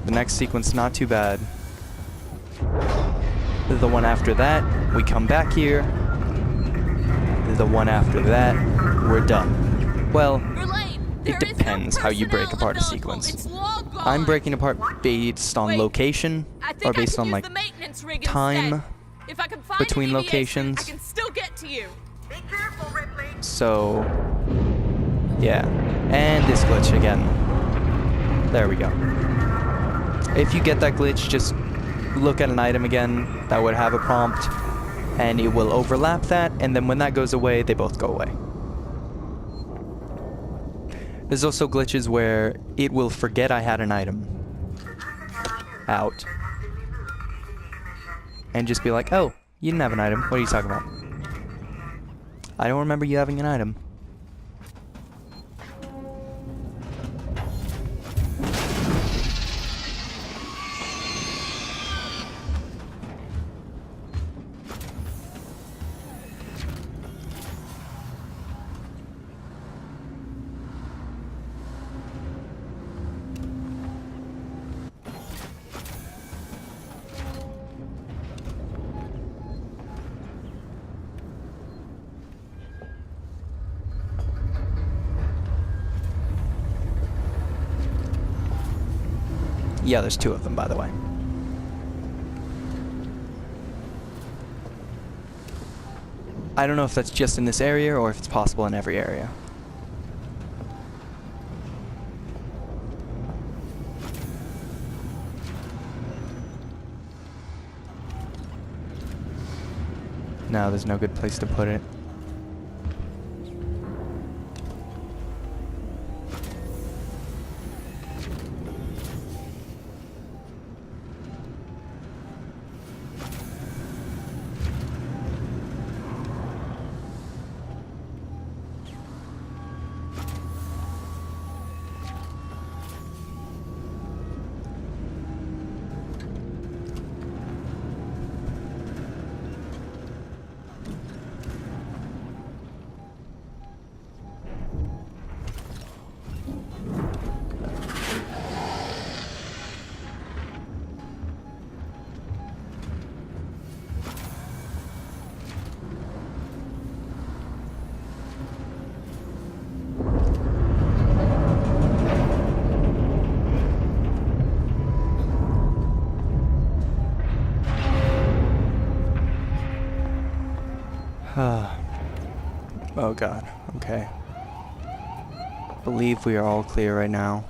The next sequence, not too bad. The one after that, we come back here. The one after that, we're done. Well, it depends how you break apart a sequence. I'm breaking apart based on location, or based on like time between locations. I can still get to you. Be careful, Ripley. So, yeah. And this glitch again. There we go. If you get that glitch, just look at an item again that would have a prompt, and it will overlap that, and then when that goes away, they both go away. There's also glitches where it will forget I had an item out and just be like, oh, you didn't have an item. What are you talking about? I don't remember you having an item. Yeah, there's two of them, by the way. I don't know if that's just in this area or if it's possible in every area. No, there's no good place to put it. Oh god, okay. Believe we are all clear right now.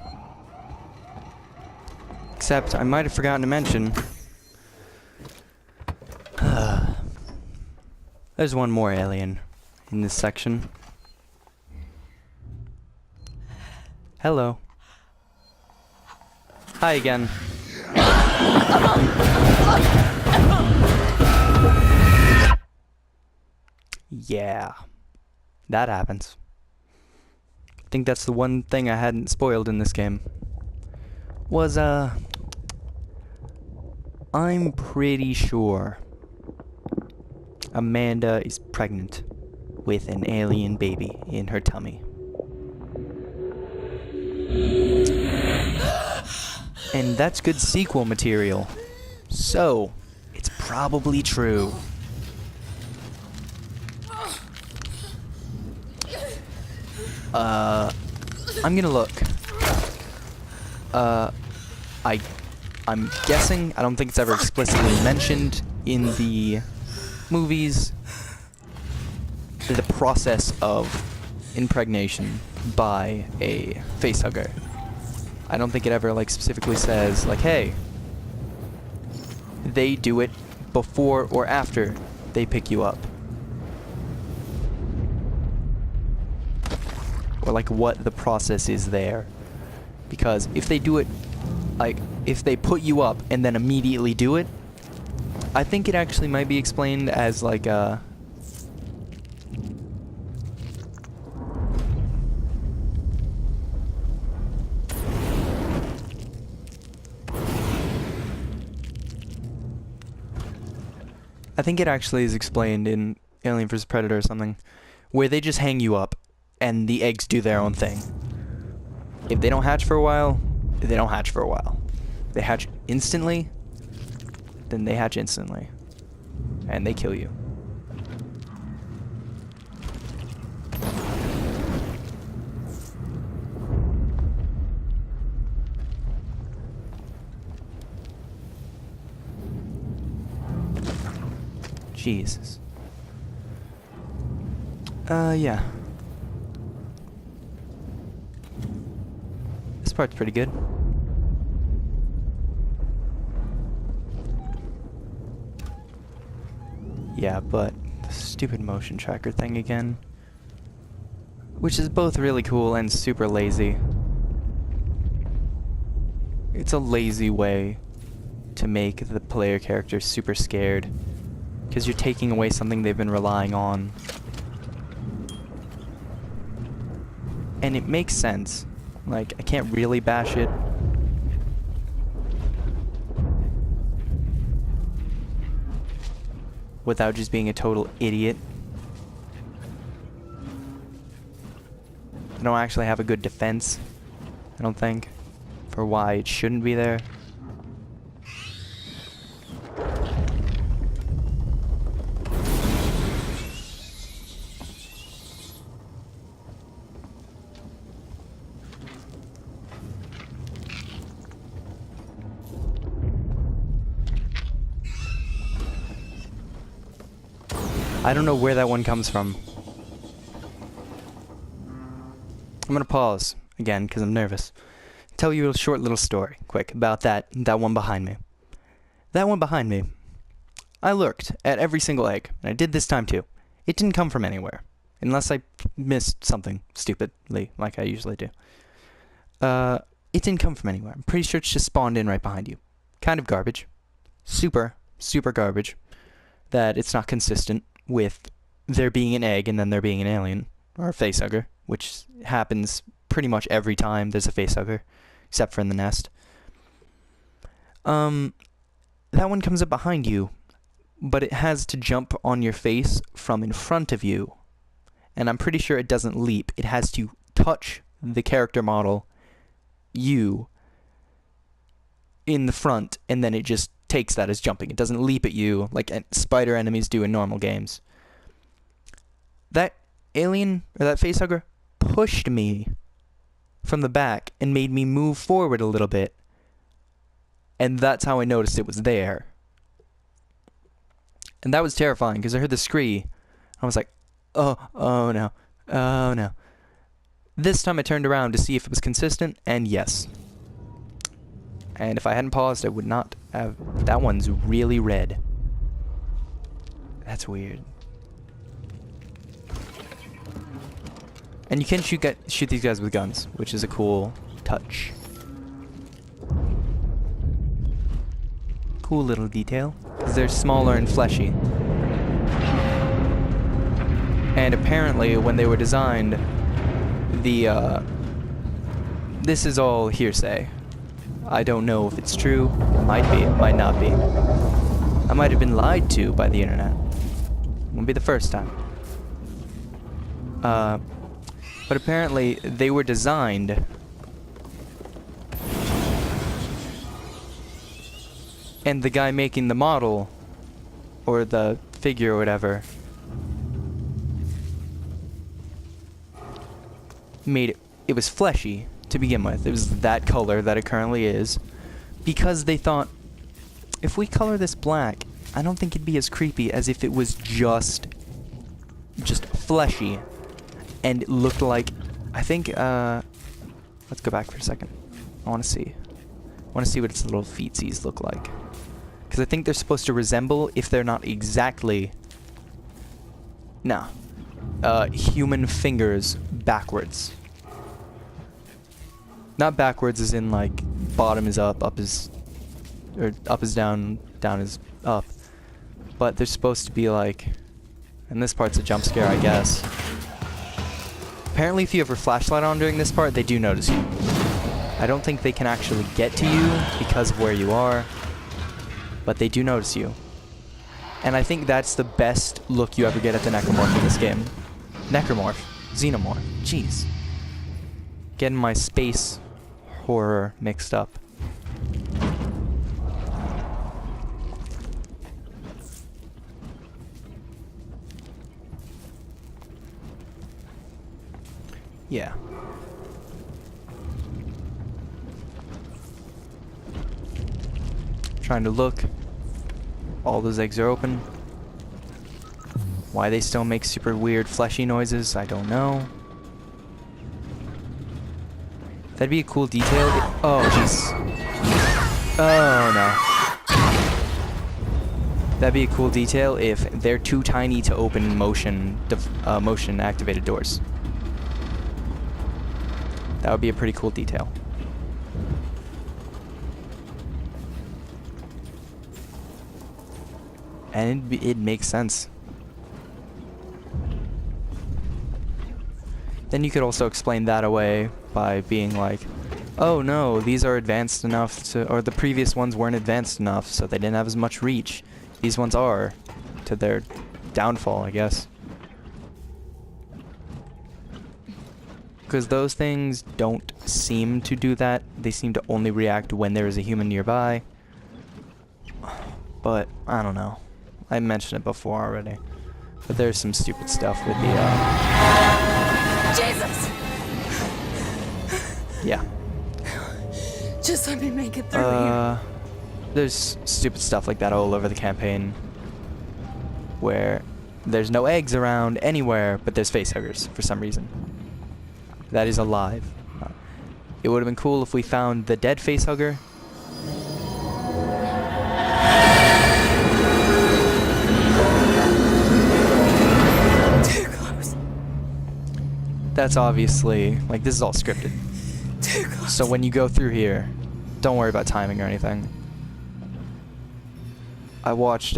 Except, I might have forgotten to mention... There's one more alien in this section. Hello. Hi again. Yeah. That happens. I think that's the one thing I hadn't spoiled in this game. Was, I'm pretty sure Amanda is pregnant with an alien baby in her tummy. And that's good sequel material. So, it's probably true. I'm gonna look. I'm guessing, I don't think it's ever explicitly mentioned in the movies, the process of impregnation by a facehugger. I don't think it ever, like, specifically says, like, hey, they do it before or after they pick you up. Or like what the process is there. Because if they do it, like, if they put you up and then immediately do it, I think it actually might be explained as like a... I think it actually is explained in Alien vs. Predator or something, where they just hang you up and the eggs do their own thing. If they don't hatch for a while, they don't hatch for a while. they hatch instantly, then they hatch instantly. And they kill you. Jesus. Yeah. This part's pretty good. Yeah, but the stupid motion tracker thing again. Which is both really cool and super lazy. It's a lazy way to make the player character super scared. Because you're taking away something they've been relying on. And it makes sense. Like, I can't really bash it. Without just being a total idiot. I don't actually have a good defense, I don't think, for why it shouldn't be there. I don't know where that one comes from. I'm gonna pause again because I'm nervous. Tell you a short little story, quick, about that one behind me. That one behind me. I lurked at every single egg, and I did this time too. It didn't come from anywhere, unless I missed something stupidly, like I usually do. It didn't come from anywhere. I'm pretty sure it's just spawned in right behind you. Kind of garbage. Super garbage. That it's not consistent with there being an egg and then there being an alien, or a facehugger, which happens pretty much every time there's a facehugger, except for in the nest. That one comes up behind you, but it has to jump on your face from in front of you, and I'm pretty sure it doesn't leap. It has to touch the character model, you, in the front, and then it just takes that as jumping. It doesn't leap at you like spider enemies do in normal games. That alien, or that facehugger, pushed me from the back and made me move forward a little bit. And that's how I noticed it was there. And that was terrifying, because I heard the scree. I was like, oh no, oh no. This time I turned around to see if it was consistent, and yes. And if I hadn't paused, I would not have... That one's really red. That's weird. And you can shoot these guys with guns, which is a cool touch. Cool little detail. Because they're smaller and fleshy. And apparently, when they were designed, this is all hearsay. I don't know if it's true. It might be, it might not be. I might have been lied to by the internet. Won't be the first time. But apparently they were designed and the guy making the model or the figure or whatever made it was fleshy to begin with. It was that color that it currently is, because they thought, if we color this black, I don't think it'd be as creepy as if it was just fleshy, and it looked like, I think, let's go back for a second. I want to see what its little feetsies look like, because I think they're supposed to resemble, if they're not exactly, human fingers backwards. Not backwards as in like bottom is up, up is down, down is up. But they're supposed to be like, and this part's a jump scare, I guess. Apparently if you have your flashlight on during this part, they do notice you. I don't think they can actually get to you because of where you are, but they do notice you. And I think that's the best look you ever get at the Necromorph in this game. Necromorph. Xenomorph. Jeez. Getting my space horror mixed up. Yeah. Trying to look. All those eggs are open. Why they still make super weird fleshy noises, I don't know. That'd be a cool detail. Oh, jeez. Oh, no. That'd be a cool detail if they're too tiny to open motion-activated doors. That would be a pretty cool detail. And it makes sense. Then you could also explain that away by being like, oh no, these are advanced enough to, or the previous ones weren't advanced enough, so they didn't have as much reach. These ones are, to their downfall, I guess. Because those things don't seem to do that. They seem to only react when there is a human nearby. But, I don't know. I mentioned it before already. But there's some stupid stuff with the, Jesus! Yeah. Just let me make it through here. There's stupid stuff like that all over the campaign. Where there's no eggs around anywhere, but there's facehuggers for some reason. That is alive. It would have been cool if we found the dead facehugger. Too close. That's obviously, like, this is all scripted. Too close. So when you go through here, don't worry about timing or anything. I watched,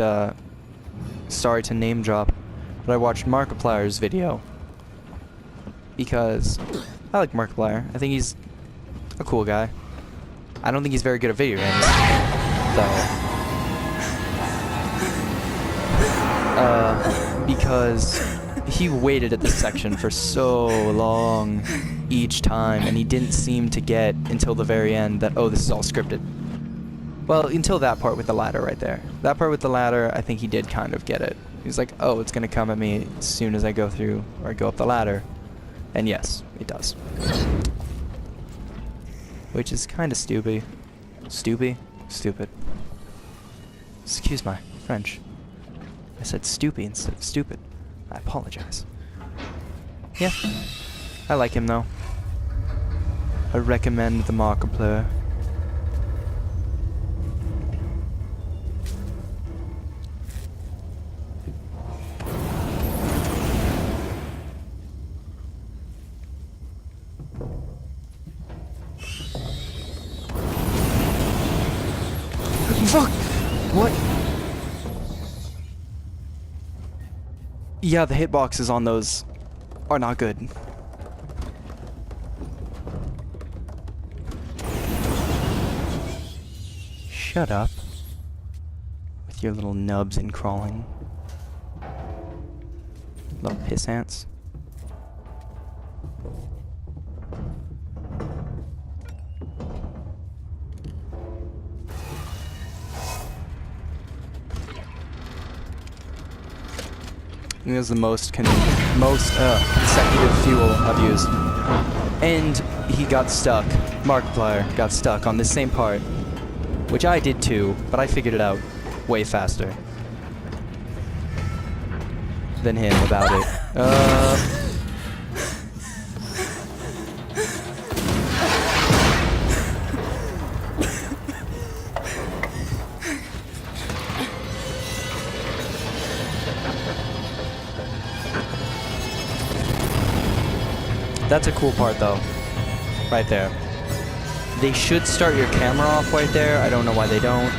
sorry to name drop, but I watched Markiplier's video. Because I like Markiplier. I think he's a cool guy. I don't think he's very good at video games, though. Because he waited at this section for so long each time, and he didn't seem to get until the very end that, oh, this is all scripted. Well, until that part with the ladder right there. That part with the ladder, I think he did kind of get it. He's like, oh, it's gonna come at me as soon as I go through, or I go up the ladder. And yes, it does. Which is kind of stupid. Stupid? Stupid. Excuse my French. I said stupid instead of stupid. I apologize. Yeah. I like him though. I recommend the Markiplier. Fuck! What? Yeah, the hitboxes on those are not good. Shut up. With your little nubs and crawling. Little piss ants. I think that's the most consecutive fuel I've used. And he got stuck. Markiplier got stuck on this same part. Which I did too, but I figured it out way faster than him about it. That's a cool part though, right there. They should start your camera off right there. I don't know why they don't.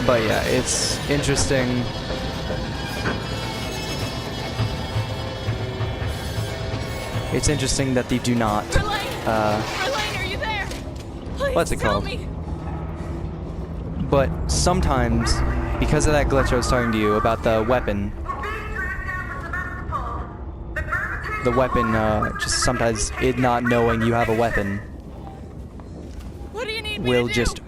But yeah, it's interesting. It's interesting that they do not. Verlaine, are you there? Please, What's it called? Tell me. But sometimes, because of that glitch I was talking to you about the weapon, just sometimes it not knowing you have a weapon What do you need me will to do? just